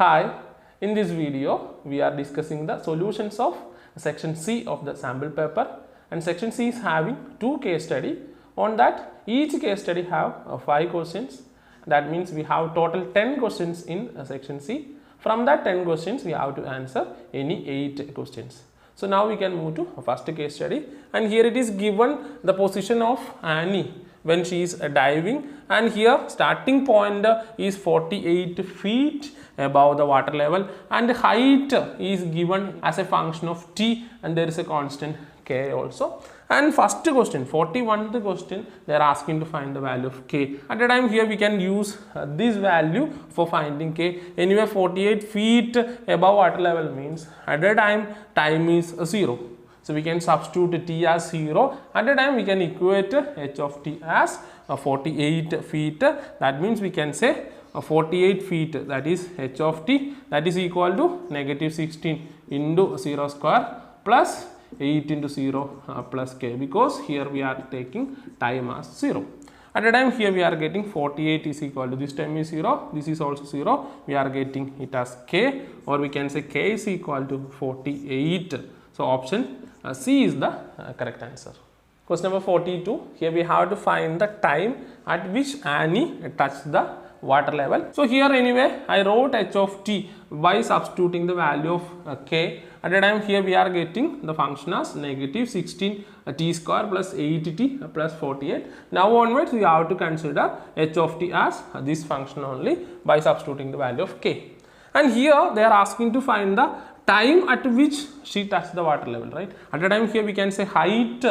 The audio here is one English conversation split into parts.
Hi, in this video we are discussing the solutions of section C of the sample paper, and section C is having two case study. On that, each case study have 5 questions. That means we have total 10 questions in section C. From that 10 questions we have to answer any 8 questions. So now we can move to first case study, and here it is given the position of Annie when she is diving, and here starting point is 48 feet above the water level, and height is given as a function of t, and there is a constant k also. And first question, 41st question, they are asking to find the value of k. At the time here we can use this value for finding k. Anyway, 48 feet above water level means at the time is 0. So we can substitute t as 0. At the time we can equate h of t as 48 feet. That means we can say 48 feet, that is h of t, that is equal to negative 16 into 0 square plus 8 into 0 plus k, because here we are taking time as 0. At the time here we are getting 48 is equal to, this time is 0, this is also 0, we are getting it as k, or we can say k is equal to 48. So option C is the correct answer. Question number 42, here we have to find the time at which Annie touched the water level. So here anyway I wrote h of t by substituting the value of k. At the time here we are getting the function as negative 16 t square plus 8t plus 48. Now onwards we have to consider h of t as this function only by substituting the value of k. And here they are asking to find the time at which she touched the water level, right? At the time here we can say height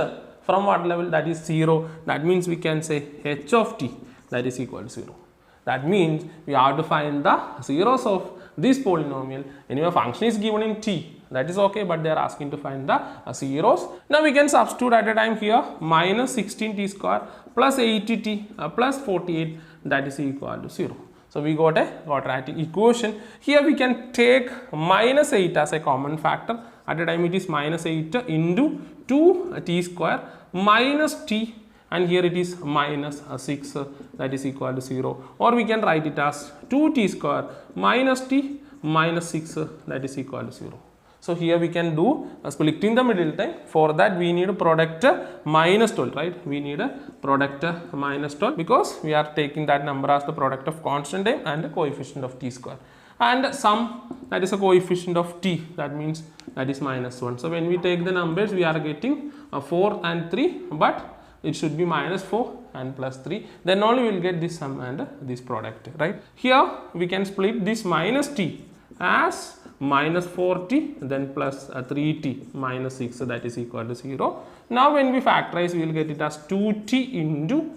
from water level, that is 0. That means we can say h of t, that is equal to 0. That means we have to find the zeros of this polynomial. Anyway, function is given in t, that is okay, but they are asking to find the zeros. Now we can substitute at a time here minus 16t square plus 80t plus 48, that is equal to 0. So we got a quadratic equation. Here we can take minus 8 as a common factor. At a time it is minus 8 into 2t square minus t, and here it is minus 6, that is equal to 0, or we can write it as 2t square minus t minus 6, that is equal to 0. So here we can do splitting the middle time. For that we need a product minus 12, right? We need a product minus 12 because we are taking that number as the product of constant time and the coefficient of t square, and sum, that is a coefficient of t, that means that is minus 1. So when we take the numbers we are getting 4 and 3, but it should be minus 4 and plus 3, then only we will get this sum and this product, right? Here we can split this minus t as minus 4t then plus 3t minus 6, so that is equal to 0. Now when we factorize we will get it as 2t into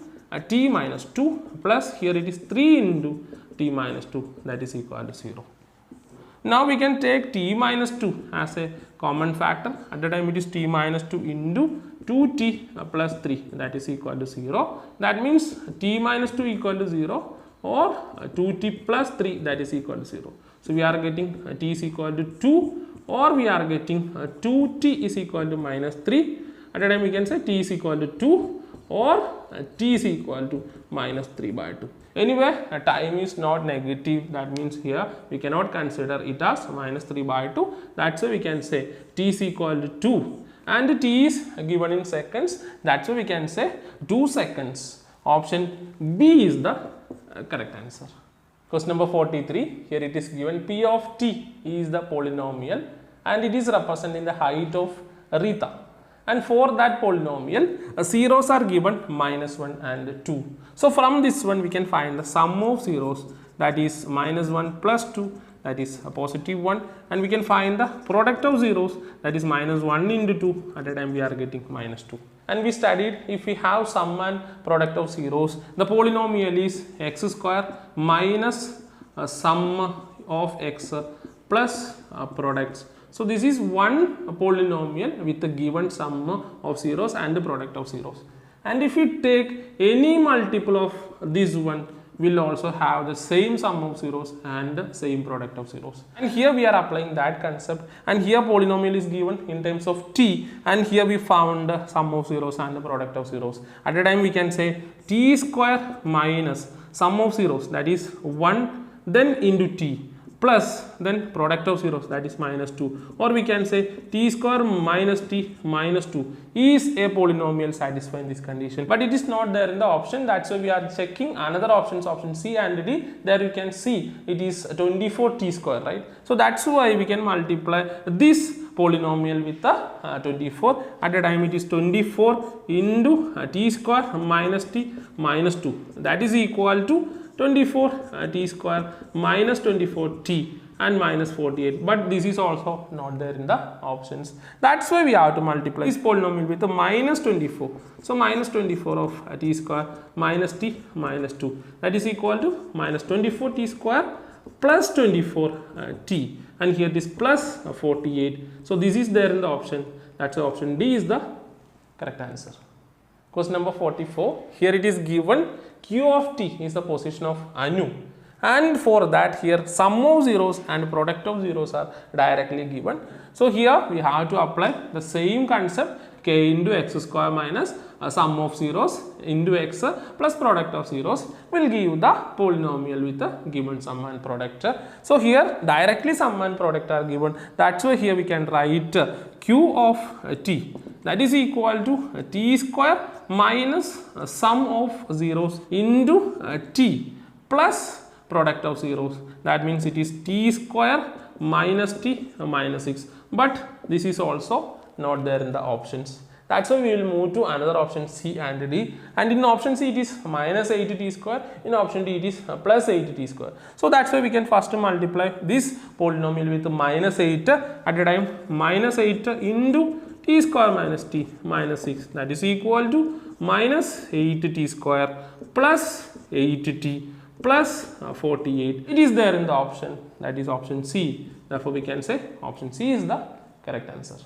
t minus 2 plus here it is 3 into t minus 2, that is equal to 0. Now we can take t minus 2 as a common factor. At the time it is t minus 2 into 2t plus 3, that is equal to 0. That means t minus 2 equal to 0 or 2t plus 3, that is equal to 0. So we are getting t is equal to 2, or we are getting 2t is equal to minus 3. At the time we can say t is equal to 2 or t is equal to minus 3 by 2. Anyway, time is not negative, that means here we cannot consider it as minus 3 by 2. That's why we can say t is equal to 2, and t is given in seconds, that's why we can say 2 seconds. Option B is the correct answer. Question number 43, here it is given p of t is the polynomial and it is representing the height of Rita, and for that polynomial zeros are given minus 1 and 2. So from this one we can find the sum of zeros, that is minus 1 plus 2, that is a positive 1, and we can find the product of zeros, that is minus 1 into 2. At the time we are getting minus 2. And we studied if we have sum and product of zeros, the polynomial is x square minus sum of x plus products. So this is one polynomial with a given sum of zeros and the product of zeros. And if we take any multiple of this one, will also have the same sum of zeros and the same product of zeros. And here we are applying that concept, and here polynomial is given in terms of t, and here we found the sum of zeros and the product of zeros. At the time we can say t square minus sum of zeros, that is 1 then into t plus then product of zeros, that is minus 2, or we can say t square minus t minus 2 is a polynomial satisfying this condition, but it is not there in the option. That's why we are checking another options, option C and D. There you can see it is 24 t square, right? So that's why we can multiply this polynomial with the 24. At a time it is 24 into t square minus t minus 2, that is equal to 24 t square minus 24 t and minus 48, but this is also not there in the options. That's why we have to multiply this polynomial with the minus 24. So minus 24 of t square minus t minus 2, that is equal to minus 24 t square plus 24 t, and here this plus 48. So this is there in the option. That's why option D is the correct answer. Question number 44. Here it is given Q of t is the position of Anu, and for that here sum of zeros and product of zeros are directly given. So here we have to apply the same concept, k into x square minus sum of zeros into x plus product of zeros will give the polynomial with the given sum and product. So here directly sum and product are given. That's why here we can write Q of t, that is equal to t square minus sum of zeros into t plus product of zeros. That means it is t square minus t minus 6, but this is also not there in the options. That's why we will move to another option C and D, and in option C it is minus 8t square, in option D it is plus 8t square. So that's why we can first multiply this polynomial with minus 8 at a time, minus 8 into t square minus t minus 6, that is equal to minus 8t square plus 8t plus 48. It is there in the option, that is option C. Therefore we can say option C is the correct answer.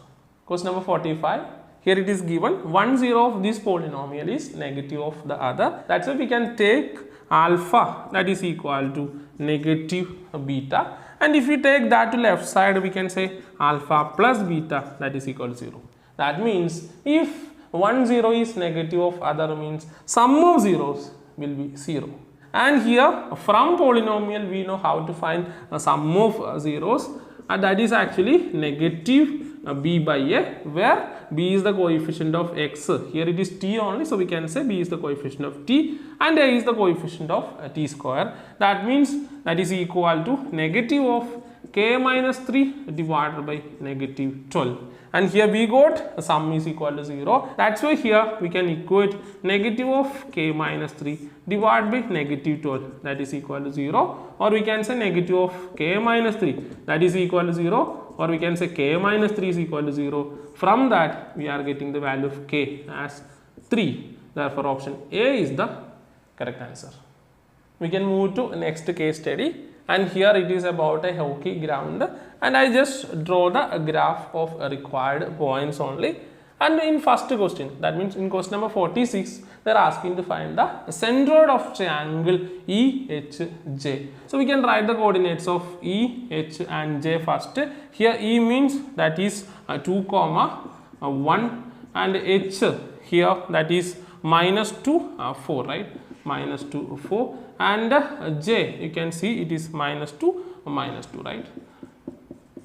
Question number 45. Here it is given 1 0 of this polynomial is negative of the other. That's why we can take alpha, that is equal to negative beta, and if we take that to left side we can say alpha plus beta, that is equal to 0. That means if 1 0 is negative of other means sum of zeros will be 0. And here from polynomial we know how to find a sum of zeros, and that is actually negative b by a, where b is the coefficient of x. Here it is t only, so we can say b is the coefficient of t and a is the coefficient of t square. That means that is equal to negative of k minus 3 divided by negative 12. And here we got sum is equal to 0. That's why here we can equate negative of k minus 3 divided by negative 12, that is equal to 0, or we can say negative of k minus 3, that is equal to 0, or we can say k minus 3 is equal to 0. From that we are getting the value of k as 3. Therefore option A is the correct answer. We can move to next case study, and here it is about a hockey ground, and I just draw the graph of required points only. And in first question, that means in question number 46, they are asking to find the centroid of triangle EHJ. So we can write the coordinates of E, H and J first. Here E means that is 2, 1, and H here that is minus 2, 4, right? Minus 2, 4, and J you can see it is minus 2, right?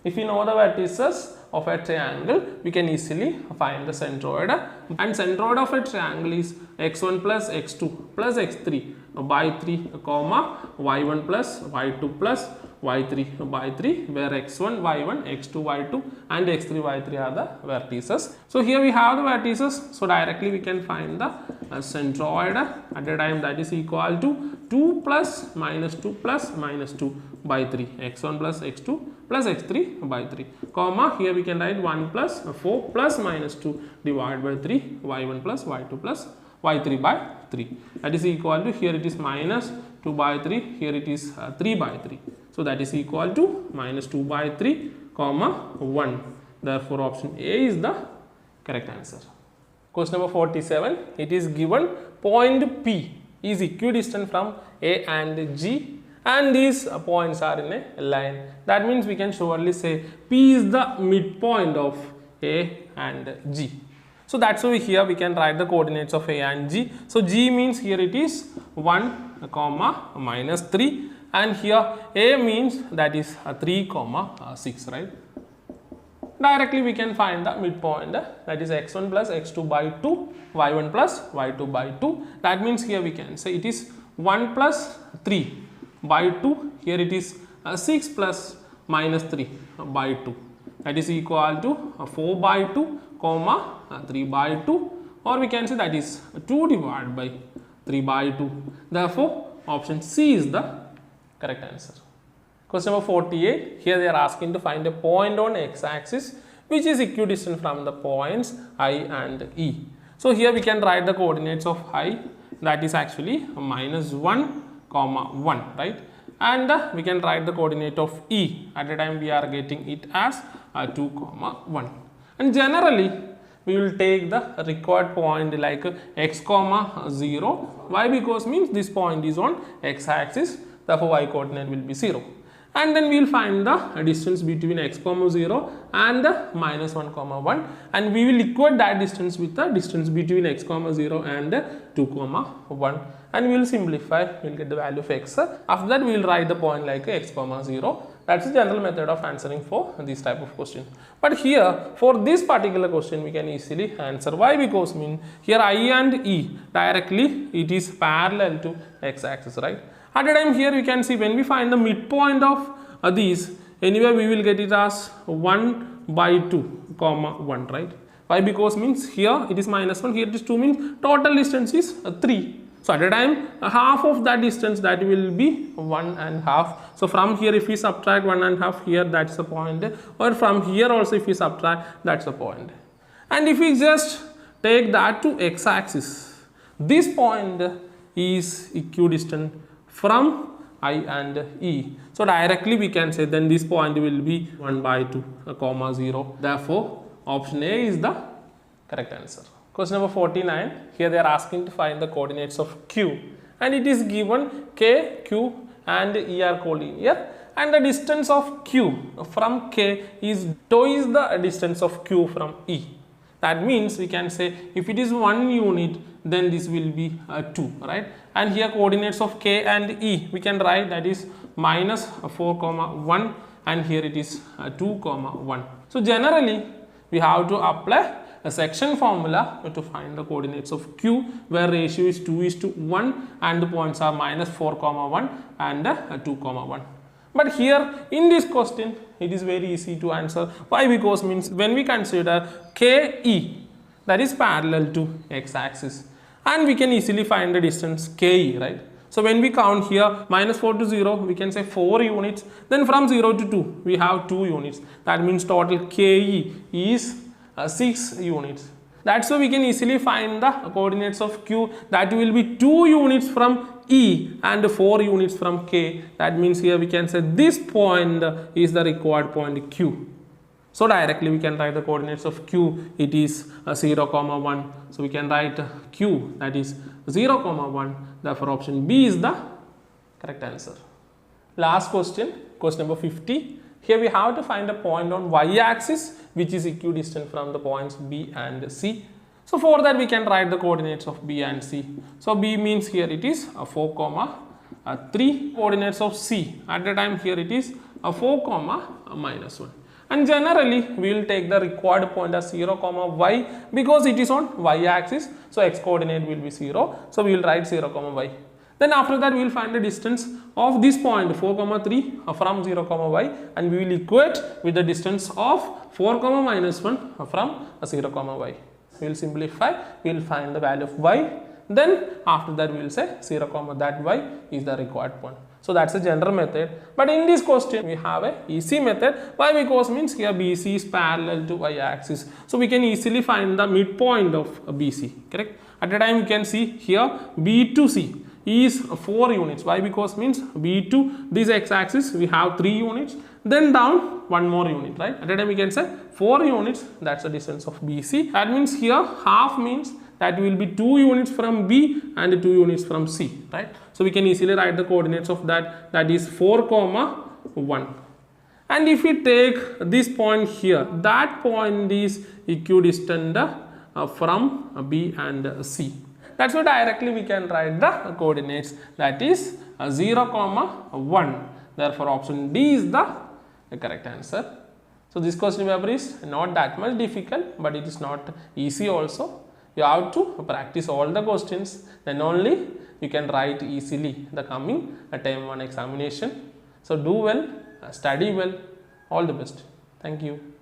If you know the vertices of a triangle, we can easily find the centroid, and centroid of a triangle is x1 plus x2 plus x3 by 3, comma y1 plus y2 plus y3 by 3, where x1, y1, x2, y2 and x3, y3 are the vertices. So here we have the vertices, so directly we can find the centroid at a time, that is equal to 2 plus minus 2 plus minus 2 by 3, x1 plus x2 plus x3 by 3, comma here we can write 1 plus 4 plus minus 2 divided by 3, y1 plus y2 plus y3 by 3, that is equal to, here it is minus 2 by 3, here it is 3 by 3. So that is equal to minus 2 by 3, comma 1. Therefore option A is the correct answer. Question number 47. It is given point P is equidistant from A and G, and these points are in a line. That means we can surely say P is the midpoint of A and G. So that's why here we can write the coordinates of A and G. So G means here it is 1, comma minus 3, and here A means that is 3, 6, right? Directly we can find the midpoint, that is x1 plus x2 by 2, y1 plus y2 by 2. That means here we can say it is 1 plus 3 by 2, here it is 6 plus minus 3 by 2, that is equal to 4 by 2 comma 3 by 2, or we can say that is 2 divided by 3 by 2. Therefore, option C is the correct answer. Question number 48, here they are asking to find a point on x-axis which is equidistant from the points I and E. So here we can write the coordinates of I, that is actually minus 1, 1, right? And we can write the coordinate of E. At the time we are getting it as 2, 1. And generally we will take the required point like x, 0. Why? Because means this point is on x-axis, therefore y coordinate will be 0. And then we will find the distance between x, 0 and minus 1, 1, and we will equate that distance with the distance between x, 0 and 2, 1, and we will simplify, we will get the value of x. After that we will write the point like x, 0. That's the general method of answering for this type of question. But here for this particular question we can easily answer. Why? Because mean here I and E directly it is parallel to x-axis, right? At the time here we can see when we find the midpoint of these, anyway we will get it as 1 by 2, 1, right? Why? Because means here it is minus 1, here it is 2, means total distance is 3. So at the time half of that distance, that will be 1.5. So from here if we subtract 1.5 here, that's the point, or from here also if we subtract, that's the point. And if we just take that to x-axis, this point is equidistant from I and E. So directly we can say then this point will be 1 by 2, 0. Therefore option A is the correct answer. Question number 49, here they are asking to find the coordinates of Q, and it is given K, Q and E are collinear, and the distance of Q from K is twice the distance of Q from E. That means we can say if it is 1 unit, then this will be 2, right? And here coordinates of K and E we can write, that is minus 4, 1, and here it is 2, 1. So generally we have to apply a section formula to find the coordinates of Q, where ratio is 2:1 and the points are minus 4, 1 and 2, 1. But here in this question it is very easy to answer. Why? Because means when we consider KE, that is parallel to x-axis, and we can easily find the distance KE, right? So when we count here minus 4 to 0, we can say 4 units, then from 0 to 2 we have 2 units, that means total KE is 6 units. That's why we can easily find the coordinates of Q, that will be 2 units from E and 4 units from K. That means here we can say this point is the required point Q. So directly we can write the coordinates of Q, it is 0, 1. So we can write Q, that is 0, 1. Therefore option B is the correct answer. Last question, question number 50. Here we have to find a point on y-axis which is equidistant from the points B and C. So for that we can write the coordinates of B and C. So B means here it is 4, 3. Coordinates of C, at the time here it is 4, minus 1. And generally we will take the required point as 0, y, because it is on y-axis. So x coordinate will be 0. So we will write 0, y. Then after that we will find the distance of this point 4, 3 from 0, y, and we will equate with the distance of 4, minus 1 from 0, y. We will simplify, we will find the value of y, then after that we will say 0, that y is the required point. So that's a general method, but in this question we have a easy method. Why? Because means here BC is parallel to y-axis, so we can easily find the midpoint of BC, correct? At the time you can see here B to C is 4 units. Why? Because means B to this x-axis we have 3 units, then down 1 more unit, right? At the time we can say 4 units, that's the distance of BC. That means here half means that will be 2 units from B and 2 units from C, right? So we can easily write the coordinates of that, that is 4, 1. And if we take this point here, that point is equidistant from B and C. That's why directly we can write the coordinates, that is 0, 1. Therefore, option D is the correct answer. So, this question paper is not that much difficult, but it is not easy also. You have to practice all the questions, then only you can write easily the coming term 1 examination. So, do well, study well, all the best. Thank you.